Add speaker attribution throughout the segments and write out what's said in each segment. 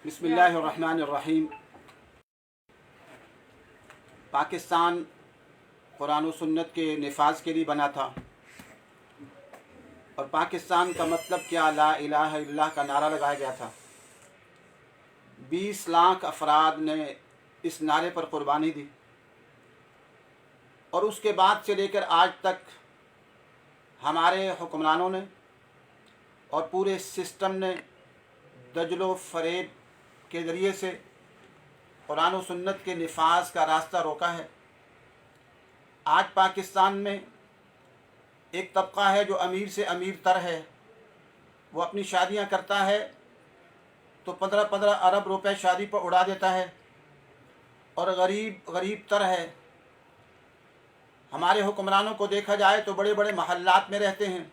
Speaker 1: بسم اللہ الرحمن الرحیم۔ پاکستان قرآن و سنت کے نفاذ کے لیے بنا تھا، اور پاکستان کا مطلب کیا لا الہ الا اللہ کا نعرہ لگایا گیا تھا۔ 20 لاکھ افراد نے اس نعرے پر قربانی دی، اور اس کے بعد سے لے کر آج تک ہمارے حکمرانوں نے اور پورے سسٹم نے دجل و فریب کے ذریعے سے قرآن و سنت کے نفاذ کا راستہ روکا ہے۔ آج پاکستان میں ایک طبقہ ہے جو امیر سے امیر تر ہے، وہ اپنی شادیاں کرتا ہے تو 15 ارب روپے شادی پر اڑا دیتا ہے، اور غریب تر ہے۔ ہمارے حکمرانوں کو دیکھا جائے تو بڑے بڑے محلات میں رہتے ہیں،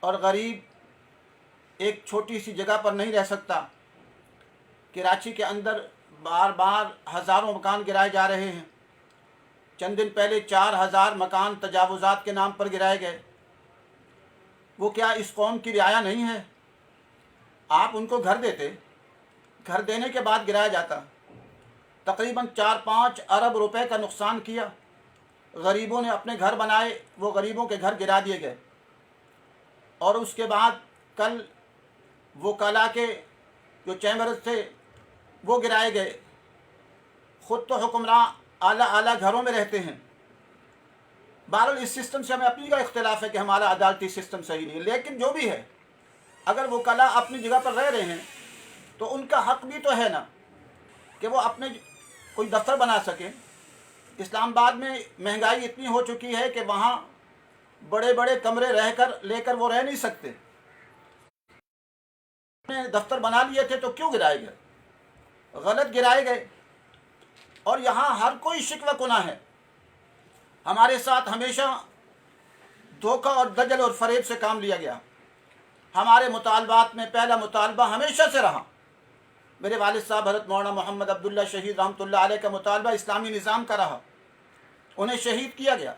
Speaker 1: اور غریب ایک چھوٹی سی جگہ پر نہیں رہ سکتا۔ کراچی کے اندر بار ہزاروں مکان گرائے جا رہے ہیں۔ چند دن پہلے 4000 مکان تجاوزات کے نام پر گرائے گئے۔ وہ کیا اس قوم کی رعایا نہیں ہے؟ آپ ان کو گھر دیتے، گھر دینے کے بعد گرایا جاتا۔ تقریباً 4-5 ارب روپے کا نقصان کیا۔ غریبوں نے اپنے گھر بنائے، وہ غریبوں کے گھر گرا دیے گئے، اور اس کے بعد کل وکلاء کے جو چیمبرز تھے وہ گرائے گئے۔ خود تو حکمراں اعلیٰ گھروں میں رہتے ہیں۔ بہرحال اس سسٹم سے ہمیں اپنی کا اختلاف ہے کہ ہمارا عدالتی سسٹم صحیح نہیں ہے، لیکن جو بھی ہے، اگر وکلاء اپنی جگہ پر رہ رہے ہیں تو ان کا حق بھی تو ہے نا کہ وہ اپنے کوئی دفتر بنا سکیں۔ اسلام آباد میں مہنگائی اتنی ہو چکی ہے کہ وہاں بڑے بڑے کمرے لے کر وہ رہ نہیں سکتے۔ دفتر بنا لیے تھے تو کیوں گرائے گئے؟ غلط گرائے گئے، اور یہاں ہر کوئی شکوہ کناں ہے۔ ہمارے ساتھ ہمیشہ دھوکہ اور دجل اور فریب سے کام لیا گیا۔ ہمارے مطالبات میں پہلا مطالبہ ہمیشہ سے رہا، میرے والد صاحب حضرت مولانا محمد عبداللہ شہید رحمۃ اللہ علیہ کا مطالبہ اسلامی نظام کا رہا۔ انہیں شہید کیا گیا،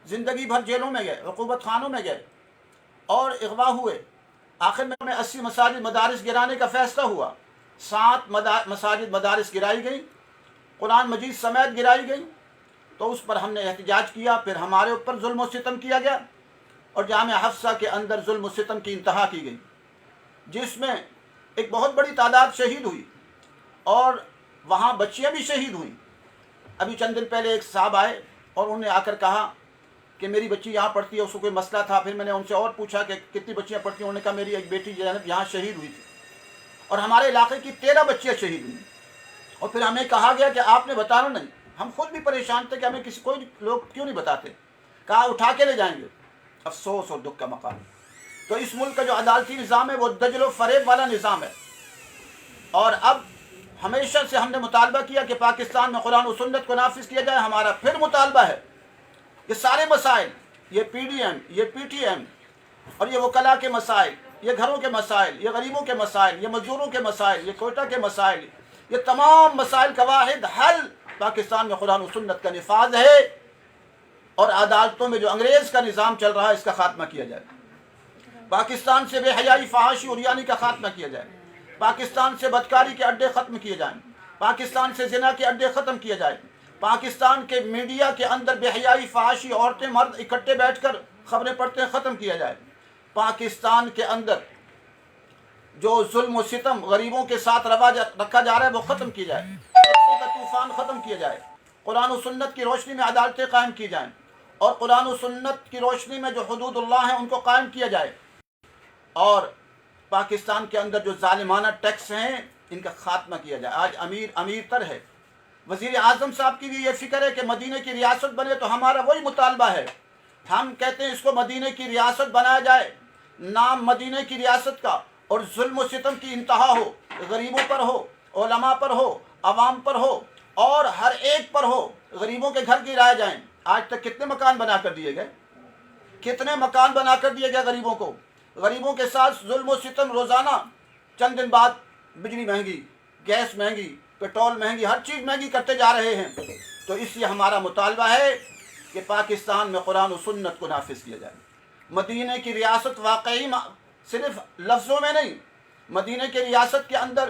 Speaker 1: زندگی بھر جیلوں میں گئے، عقوبت خانوں میں گئے، اور اغوا ہوئے۔ آخر میں 80 مساجد مدارس گرانے کا فیصلہ ہوا۔ 7 مساجد مدارس گرائی گئیں، قرآن مجید سمیت گرائی گئیں۔ تو اس پر ہم نے احتجاج کیا، پھر ہمارے اوپر ظلم و ستم کیا گیا، اور جامعہ حفصہ کے اندر ظلم و ستم کی انتہا کی گئی، جس میں ایک بہت بڑی تعداد شہید ہوئی، اور وہاں بچیاں بھی شہید ہوئیں۔ ابھی چند دن پہلے ایک صاحب آئے اور انہوں نے آ کر کہا کہ میری بچی یہاں پڑھتی ہے، اس کو کوئی مسئلہ تھا۔ پھر میں نے ان سے اور پوچھا کہ کتنی بچیاں پڑھتی ہیں؟ انہوں نے کہا میری ایک بیٹی زینب یہاں شہید ہوئی تھی، اور ہمارے علاقے کی 13 بچیاں شہید ہوئیں۔ اور پھر ہمیں کہا گیا کہ آپ نے بتانا نہیں۔ ہم خود بھی پریشان تھے کہ ہمیں کوئی لوگ کیوں نہیں بتاتے۔ کہا اٹھا کے لے جائیں گے۔ افسوس اور دکھ کا مقام۔ تو اس ملک کا جو عدالتی نظام ہے وہ دجل و فریب والا نظام ہے، اور اب ہمیشہ سے ہم نے مطالبہ کیا کہ پاکستان میں قرآن و سنت کو نافذ کیا جائے۔ ہمارا پھر مطالبہ ہے کہ سارے مسائل، یہ پی ڈی ایم، یہ پی ٹی ایم، اور یہ وکلاء کے مسائل، یہ گھروں کے مسائل، یہ غریبوں کے مسائل، یہ مزدوروں کے مسائل، یہ کوئٹہ کے مسائل، یہ تمام مسائل کا واحد حل پاکستان میں قرآن و سنت کا نفاذ ہے، اور عدالتوں میں جو انگریز کا نظام چل رہا ہے اس کا خاتمہ کیا جائے۔ پاکستان سے بے حیائی، فحاشی اور یعنی کا خاتمہ کیا جائے۔ پاکستان سے بدکاری کے اڈے ختم کیے جائیں۔ پاکستان سے زنا کے اڈے ختم کیے جائیں۔ پاکستان کے میڈیا کے اندر بے حیائی، فحاشی، عورتیں مرد اکٹھے بیٹھ کر خبریں پڑھتے ہیں، ختم کیا جائے۔ پاکستان کے اندر جو ظلم و ستم غریبوں کے ساتھ رکھا جا رہا ہے وہ ختم کیا جائے۔ قرضوں کا طوفان ختم کیا جائے۔ قرآن و سنت کی روشنی میں عدالتیں قائم کی جائیں، اور قرآن و سنت کی روشنی میں جو حدود اللہ ہیں ان کو قائم کیا جائے، اور پاکستان کے اندر جو ظالمانہ ٹیکس ہیں ان کا خاتمہ کیا جائے۔ آج امیر تر ہے۔ وزیر اعظم صاحب کی بھی یہ فکر ہے کہ مدینہ کی ریاست بنے، تو ہمارا وہی مطالبہ ہے۔ ہم کہتے ہیں اس کو مدینہ کی ریاست بنایا جائے، نام مدینہ کی ریاست کا، اور ظلم و ستم کی انتہا ہو، غریبوں پر ہو، علماء پر ہو، عوام پر ہو، اور ہر ایک پر ہو۔ غریبوں کے گھر گرائے جائیں۔ آج تک کتنے مکان بنا کر دیے گئے؟ کتنے مکان بنا کر دیے گئے غریبوں کو؟ غریبوں کے ساتھ ظلم و ستم روزانہ۔ چند دن بعد بجلی مہنگی، گیس مہنگی، پیٹرول مہنگی، ہر چیز مہنگی کرتے جا رہے ہیں۔ تو اس لیے ہمارا مطالبہ ہے کہ پاکستان میں قرآن و سنت کو نافذ کیا جائے۔ مدینہ کی ریاست واقعی صرف لفظوں میں نہیں، مدینہ کی ریاست کے اندر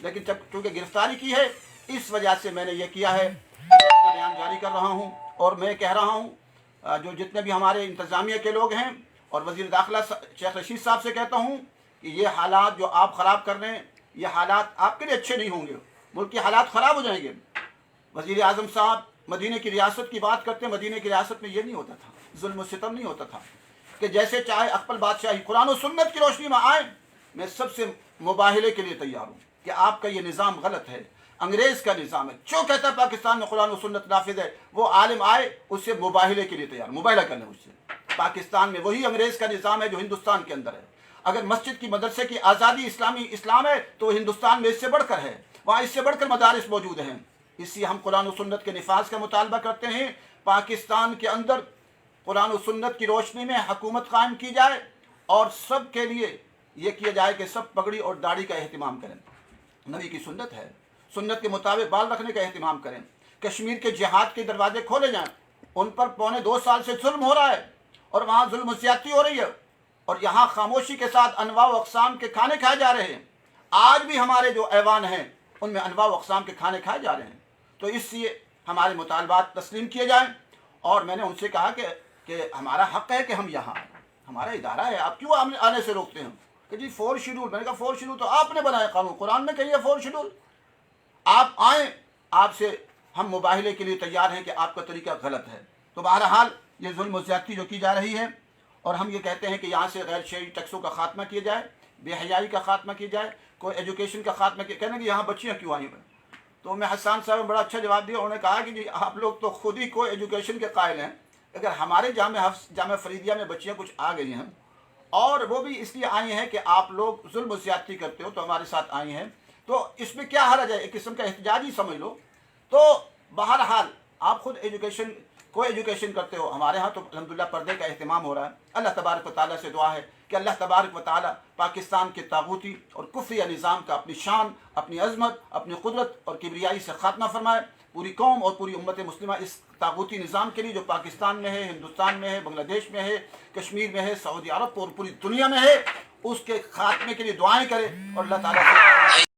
Speaker 1: لیکن جب چونکہ گرفتاری کی ہے اس وجہ سے میں نے یہ کیا ہے، اپنا بیان جاری کر رہا ہوں۔ اور میں کہہ رہا ہوں جو جتنے بھی ہمارے انتظامیہ کے لوگ ہیں اور وزیر داخلہ شیخ رشید صاحب سے کہتا ہوں کہ یہ حالات جو آپ خراب کر رہے ہیں، یہ حالات آپ کے لیے اچھے نہیں ہوں گے، ملک کے حالات خراب ہو جائیں گے۔ وزیر اعظم صاحب مدینہ کی ریاست کی بات کرتے ہیں، مدینہ کی ریاست میں یہ نہیں ہوتا تھا، ظلم و ستم نہیں ہوتا تھا کہ جیسے چاہے اقبال بادشاہی۔ قرآن و سنت کی روشنی میں آئیں، میں سب سے مباہلے کے لیے تیار ہوں کہ آپ کا یہ نظام غلط ہے، انگریز کا نظام ہے۔ جو کہتا ہے پاکستان میں قرآن و سنت نافذ ہے، وہ عالم آئے اس سے مباہلے کے لیے تیار، مباہلہ کرنے اس سے۔ پاکستان میں وہی انگریز کا نظام ہے جو ہندوستان کے اندر ہے۔ اگر مسجد کی مدرسے کی آزادی اسلام ہے تو ہندوستان میں اس سے بڑھ کر ہے، وہاں اس سے بڑھ کر مدارس موجود ہیں۔ اس لیے ہم قرآن و سنت کے نفاذ کا مطالبہ کرتے ہیں، پاکستان کے اندر قرآن و سنت کی روشنی میں حکومت قائم کی جائے اور سب کے لیے یہ کیا جائے کہ سب پگڑی اور داڑھی کا اہتمام کریں، نبی کی سنت ہے، سنت کے مطابق بال رکھنے کا اہتمام کریں۔ کشمیر کے جہاد کے دروازے کھولے جائیں، ان پر 2.25 سال سے ظلم ہو رہا ہے اور وہاں ظلم و زیادتی ہو رہی ہے، اور یہاں خاموشی کے ساتھ انواع و اقسام کے کھانے کھائے جا رہے ہیں۔ آج بھی ہمارے جو ایوان ہیں ان میں انواع و اقسام کے کھانے کھائے جا رہے ہیں۔ تو اس لیے ہمارے مطالبات تسلیم کیے جائیں، اور میں نے ان سے کہا کہ ہمارا حق ہے کہ ہم یہاں آئیں، ہمارا ادارہ ہے، آپ کیوں آنے سے روکتے ہیں؟ کہ جی 4 شیڈول۔ میں نے کہا 4 شیڈول تو آپ نے بنایا قانون، قرآن میں کہیے 4 شیڈول۔ آپ آئیں، آپ سے ہم مباہلے کے لیے تیار ہیں کہ آپ کا طریقہ غلط ہے۔ تو بہرحال یہ ظلم و زیادتی جو کی جا رہی ہے، اور ہم یہ کہتے ہیں کہ یہاں سے غیر شرعی ٹیکسوں کا خاتمہ کیا جائے، بے حیائی کا خاتمہ کیا جائے، کوئی ایجوکیشن کا خاتمہ کیا۔ کہنے کہ یہاں بچیاں کیوں آئی ہیں؟ تو میں حسان صاحب نے بڑا اچھا جواب دیا، انہوں نے کہا کہ جی آپ لوگ تو خود ہی کوئی ایجوکیشن کے قائل ہیں، اگر ہمارے جامعہ فریدیہ میں بچیاں کچھ آ گئی ہیں اور وہ بھی اس لیے آئی ہیں کہ آپ لوگ ظلم و زیادتی کرتے ہو تو ہمارے ساتھ آئی ہیں، تو اس میں کیا حرج ہے؟ ایک قسم کا احتجاج ہی سمجھ لو۔ تو بہرحال آپ خود کوئی ایجوکیشن کرتے ہو، ہمارے ہاں تو الحمدللہ پردے کا اہتمام ہو رہا ہے۔ اللہ تبارک و تعالیٰ سے دعا ہے کہ اللہ تبارک و تعالیٰ پاکستان کے طاغوتی اور کفریہ نظام کا اپنی شان، اپنی عظمت، اپنی قدرت اور کبریائی سے خاتمہ فرمائے۔ پوری قوم اور پوری امت مسلمہ اس طاغوتی نظام کے لیے جو پاکستان میں ہے، ہندوستان میں ہے، بنگلہ دیش میں ہے، کشمیر میں ہے، سعودی عرب اور پوری دنیا میں ہے، اس کے خاتمے کے لیے دعائیں کرے، اور اللہ تعالیٰ سے